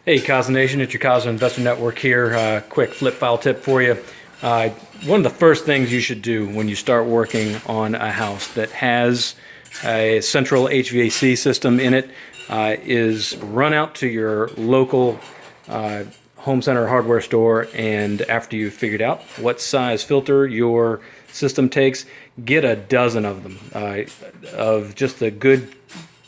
Hey, Casa Nation, it's your Casa Investor Network here. Quick flip file tip for you. One of the first things you should do when you start working on a house that has a central HVAC system in it is run out to your local home center hardware store, and after you've figured out what size filter your system takes, get a dozen of them of just the good,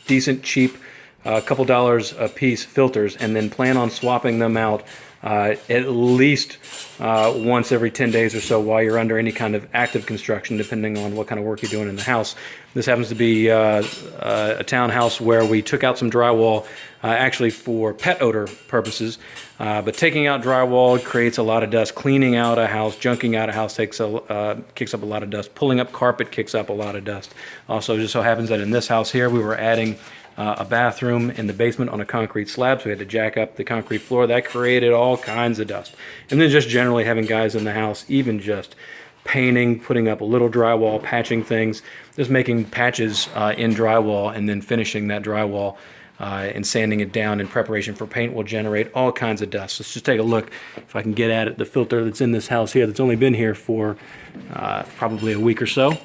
decent, cheap, a couple dollars a piece filters, and then plan on swapping them out at least once every 10 days or so while you're under any kind of active construction, depending on what kind of work you're doing in the house. This happens to be a townhouse where we took out some drywall actually for pet odor purposes, but taking out drywall creates a lot of dust. Cleaning out a house, junking out a house kicks up a lot of dust. Pulling up carpet kicks up a lot of dust. Also, just so happens that in this house here, we were adding a bathroom in the basement on a concrete slab, so we had to jack up the concrete floor. That created all kinds of dust. And then just generally having guys in the house, even just painting, putting up a little drywall, patching things, just making patches in drywall and then finishing that drywall and sanding it down in preparation for paint will generate all kinds of dust. Let's just take a look, if I can get at it, the filter that's in this house here that's only been here for probably a week or so.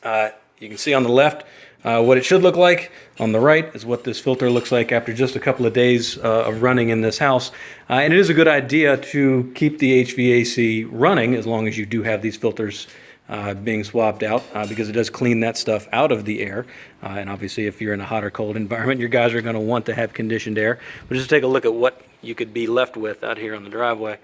You can see on the left what it should look like. On the right is what this filter looks like after just a couple of days of running in this house. And it is a good idea to keep the HVAC running as long as you do have these filters being swapped out because it does clean that stuff out of the air. And obviously if you're in a hot or cold environment, your guys are going to want to have conditioned air. But just take a look at what you could be left with out here on the driveway.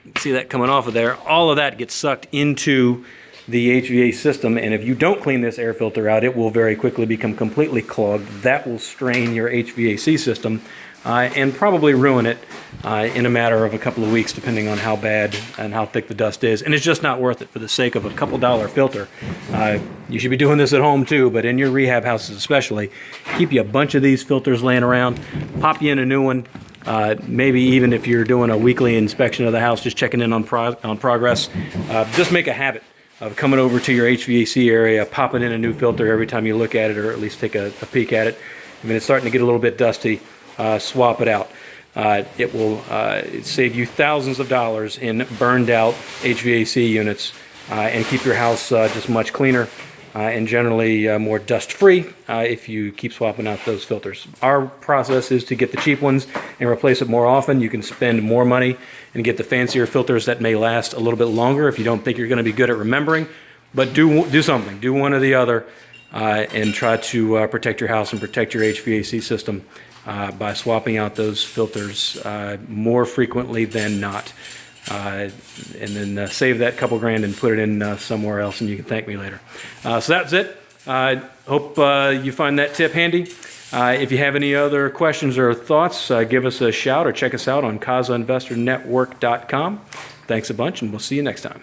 You can see that coming off of there. All of that gets sucked into the HVAC system, and if you don't clean this air filter out, it will very quickly become completely clogged. That will strain your HVAC system and probably ruin it in a matter of a couple of weeks, depending on how bad and how thick the dust is. And it's just not worth it for the sake of a couple dollar filter. You should be doing this at home too, but in your rehab houses especially, keep you a bunch of these filters laying around, pop you in a new one. Maybe even if you're doing a weekly inspection of the house, just checking in on progress. Just make a habit of coming over to your HVAC area, popping in a new filter every time you look at it, or at least take a peek at it. I mean, it's starting to get a little bit dusty. Swap it out. It will save you thousands of dollars in burned out HVAC units and keep your house just much cleaner and generally more dust-free if you keep swapping out those filters. Our process is to get the cheap ones and replace it more often. You can spend more money and get the fancier filters that may last a little bit longer if you don't think you're going to be good at remembering. But do something. Do one or the other and try to protect your house and protect your HVAC system by swapping out those filters more frequently than not. And then save that couple grand and put it in somewhere else, and you can thank me later. So that's it. Hope you find that tip handy. If you have any other questions or thoughts, give us a shout or check us out on CasaInvestorNetwork.com. Thanks a bunch, and we'll see you next time.